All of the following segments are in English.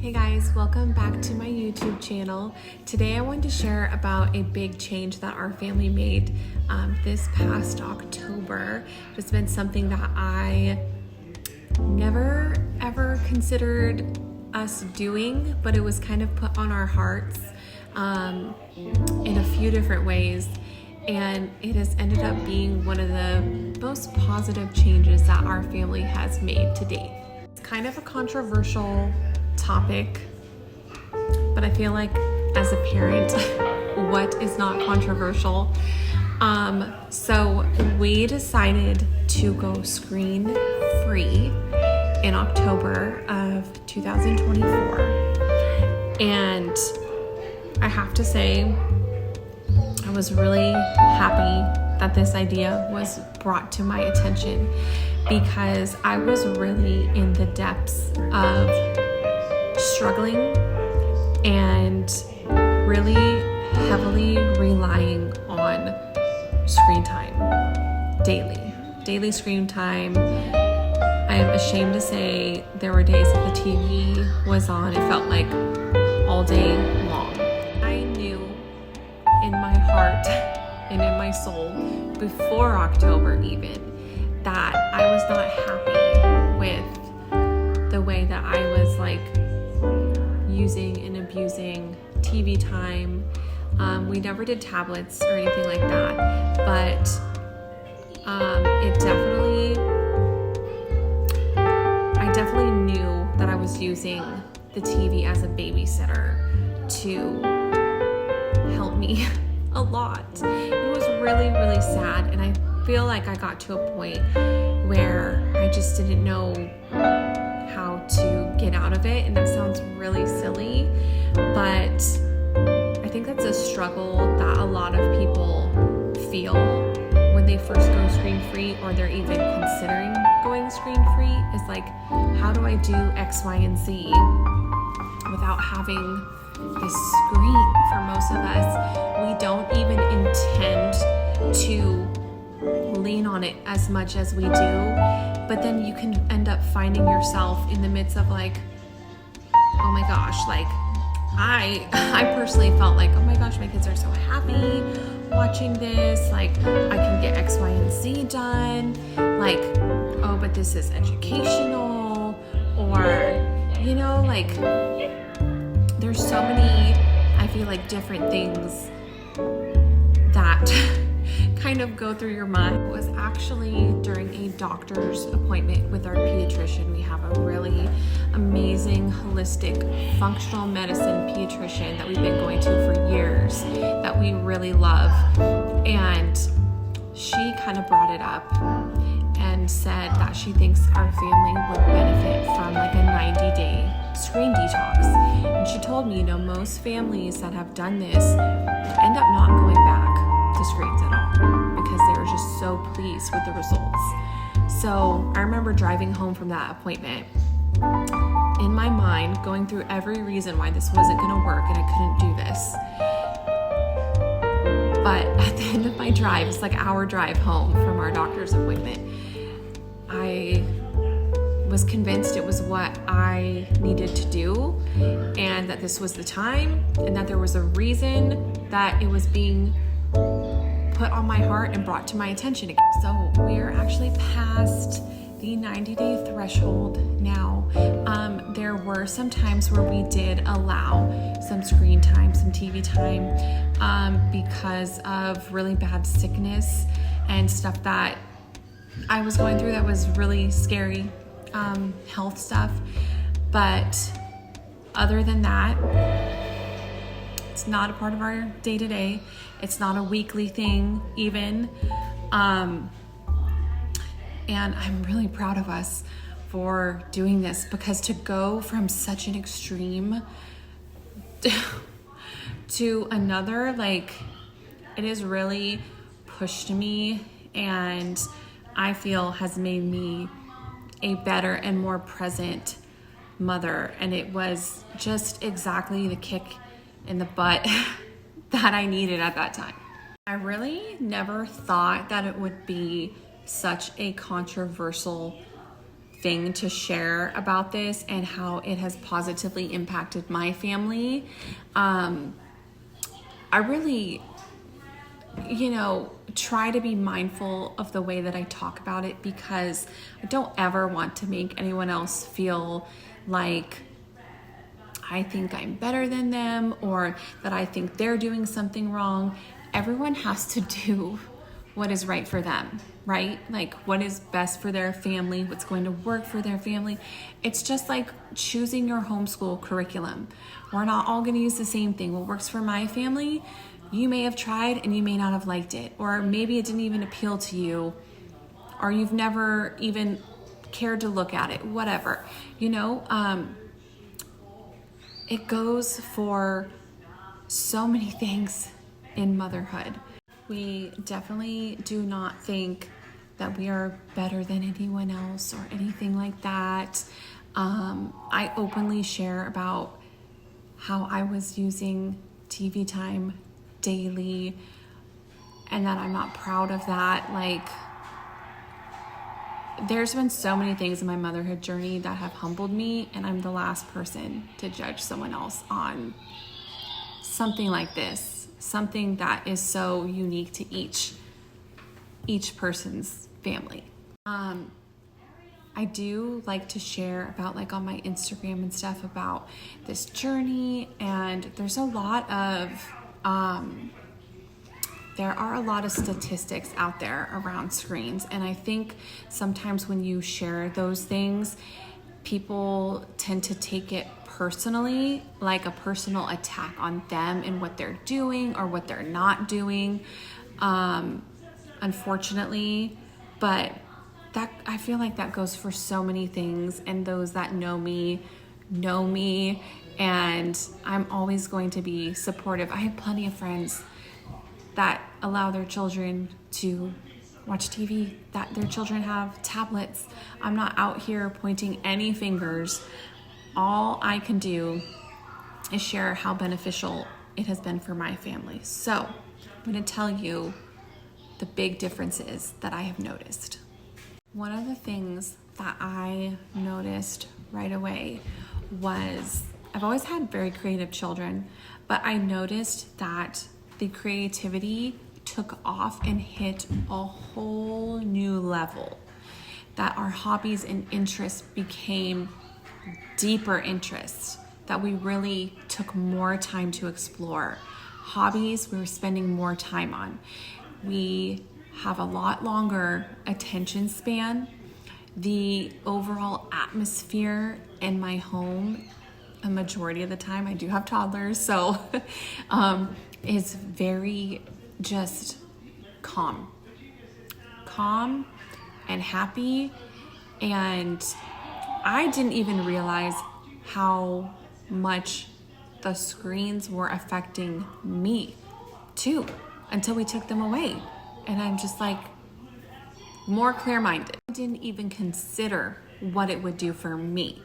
Hey guys, welcome back to my YouTube channel. Today I wanted to share about a big change that our family made this past October. It's been something that I never ever considered us doing, but it was kind of put on our hearts in a few different ways. And it has ended up being one of the most positive changes that our family has made to date. It's kind of a controversial topic, but I feel like as a parent, what is not controversial? So we decided to go screen free in October of 2024. And I have to say, I was really happy that this idea was brought to my attention because I was really in the depths of struggling and really heavily relying on screen time, daily screen time. I am ashamed to say there were days that the TV was on, it felt like all day long. I knew in my heart and in my soul before October even that I was not happy with the way that I was using and abusing TV time. We never did tablets or anything like that, but I definitely knew that I was using the TV as a babysitter to help me a lot. It was really, really sad, and I feel like I got to a point where I just didn't know how to get out of it, and that sounds really silly, but I think that's a struggle that a lot of people feel when they first go screen free, or they're even considering going screen free, is like, how do I do X, Y, and Z without having this screen? For most of us, we don't even intend to lean on it as much as we do, but then you can end up finding yourself in the midst of oh my gosh, I personally felt like, oh my gosh, my kids are so happy watching this, I can get X, Y, and Z done, oh, but this is educational, or there's so many, I feel like, different things that kind of go through your mind. It was actually during a doctor's appointment with our pediatrician. We have a really amazing, holistic, functional medicine pediatrician that we've been going to for years that we really love. And she kind of brought it up and said that she thinks our family would benefit from a 90-day screen detox. And she told me, most families that have done this end up not going back to screens at all because they were just so pleased with the results. So I remember driving home from that appointment, in my mind, going through every reason why this wasn't going to work and I couldn't do this. But at the end of my drive, it's our drive home from our doctor's appointment, I was convinced it was what I needed to do, and that this was the time, and that there was a reason that it was being put on my heart and brought to my attention again. So we are actually past the 90-day threshold now. There were some times where we did allow some screen time, some TV time, because of really bad sickness and stuff that I was going through that was really scary, health stuff. But other than that, it's not a part of our day-to-day. It's not a weekly thing even. And I'm really proud of us for doing this, because to go from such an extreme to another, it has really pushed me, and I feel has made me a better and more present mother. And it was just exactly the kick in the butt that I needed at that time. I really never thought that it would be such a controversial thing to share about this and how it has positively impacted my family. I really, try to be mindful of the way that I talk about it, because I don't ever want to make anyone else feel like I think I'm better than them or that I think they're doing something wrong. Everyone has to do what is right for them, right? Like what is best for their family, what's going to work for their family. It's just like choosing your homeschool curriculum. We're not all going to use the same thing. What works for my family, you may have tried and you may not have liked it, or maybe it didn't even appeal to you, or you've never even cared to look at it, whatever. It goes for so many things in motherhood. We definitely do not think that we are better than anyone else or anything like that. I openly share about how I was using TV time daily and that I'm not proud of that. Like, there's been so many things in my motherhood journey that have humbled me, and I'm the last person to judge someone else on something like this, something that is so unique to each person's family. I do like to share about, like, on my Instagram and stuff about this journey, and there's a lot of there are a lot of statistics out there around screens, and I think sometimes when you share those things, people tend to take it personally, like a personal attack on them and what they're doing or what they're not doing, unfortunately. But that, I feel like that goes for so many things, and those that know me, and I'm always going to be supportive. I have plenty of friends that allow their children to watch TV, that their children have tablets. I'm not out here pointing any fingers. All I can do is share how beneficial it has been for my family. So I'm going to tell you the big differences that I have noticed. One of the things that I noticed right away was, I've always had very creative children, but I noticed that the creativity took off and hit a whole new level, that our hobbies and interests became deeper interests, that we really took more time to explore. Hobbies we were spending more time on. We have a lot longer attention span. The overall atmosphere in my home, a majority of the time, I do have toddlers, so is very just calm and happy. And I didn't even realize how much the screens were affecting me too until we took them away. And I'm just like more clear-minded. I didn't even consider what it would do for me.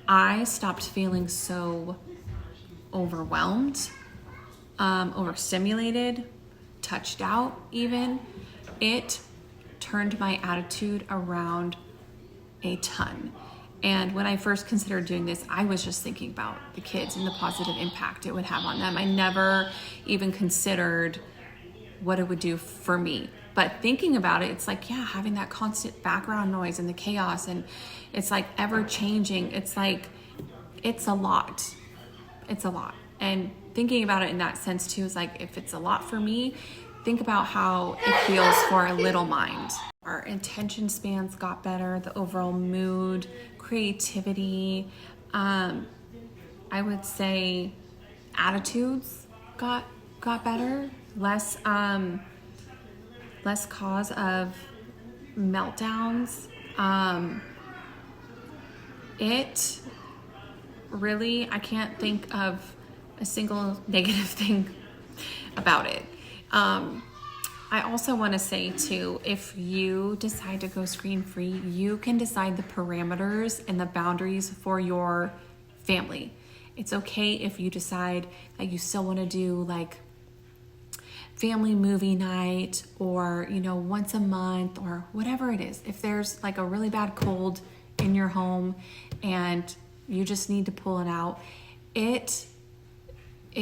I stopped feeling so overwhelmed, overstimulated, touched out even. It turned my attitude around a ton. And when I first considered doing this, I was just thinking about the kids and the positive impact it would have on them. I never even considered what it would do for me. But thinking about it, it's like, yeah, having that constant background noise and the chaos, and it's like ever changing. It's like, it's a lot. It's a lot. And thinking about it in that sense too is like, if it's a lot for me, think about how it feels for a little mind. Our attention spans got better, the overall mood, creativity. I would say attitudes got better, less cause of meltdowns. It really, I can't think of a single negative thing about it. I also want to say too, if you decide to go screen free, you can decide the parameters and the boundaries for your family. It's okay if you decide that you still want to do like family movie night, or once a month, or whatever it is. If there's like a really bad cold, in your home and you just need to pull it out, it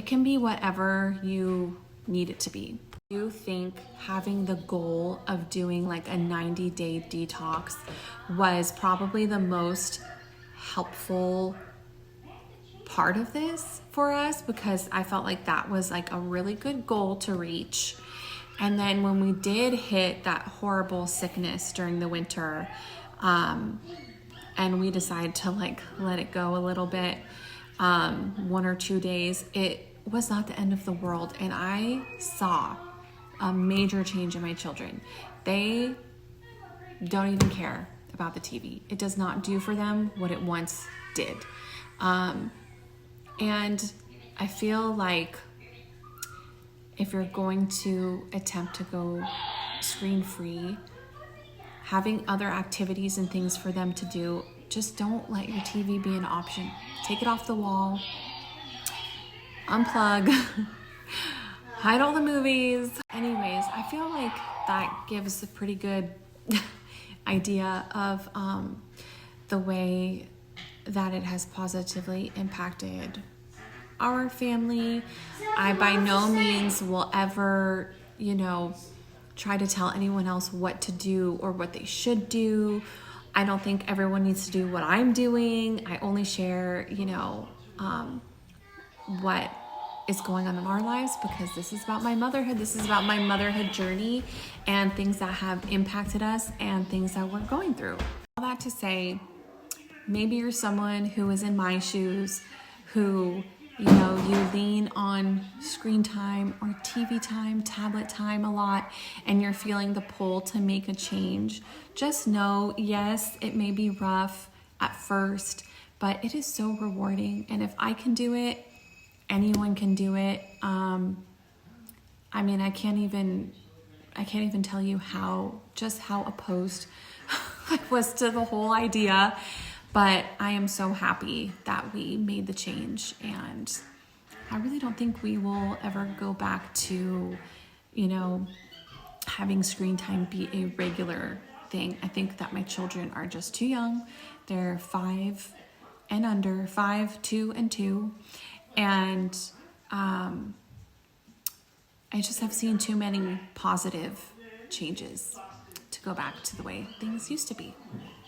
can be whatever you need it to be. You think having the goal of doing like a 90-day detox was probably the most helpful part of this for us, because I felt like that was like a really good goal to reach. And then when we did hit that horrible sickness during the winter, and we decided to like let it go a little bit, 1 or 2 days, it was not the end of the world. And I saw a major change in my children. They don't even care about the TV. It does not do for them what it once did. And I feel like if you're going to attempt to go screen free, having other activities and things for them to do, just don't let your TV be an option. Take it off the wall, unplug, hide all the movies. Anyways, I feel like that gives a pretty good idea of the way that it has positively impacted our family. I by no means will ever, try to tell anyone else what to do or what they should do. I don't think everyone needs to do what I'm doing. I only share, what is going on in our lives, because this is about my motherhood. This is about my motherhood journey and things that have impacted us and things that we're going through. All that to say, maybe you're someone who is in my shoes, who, you lean on screen time or TV time, tablet time a lot, and you're feeling the pull to make a change. Just know, yes, it may be rough at first, but it is so rewarding. And if I can do it, anyone can do it. I can't even tell you how opposed I was to the whole idea, but I am so happy that we made the change, and I really don't think we will ever go back to, having screen time be a regular thing. I think that my children are just too young. They're 5 and under, 5, 2, and 2. And I just have seen too many positive changes to go back to the way things used to be.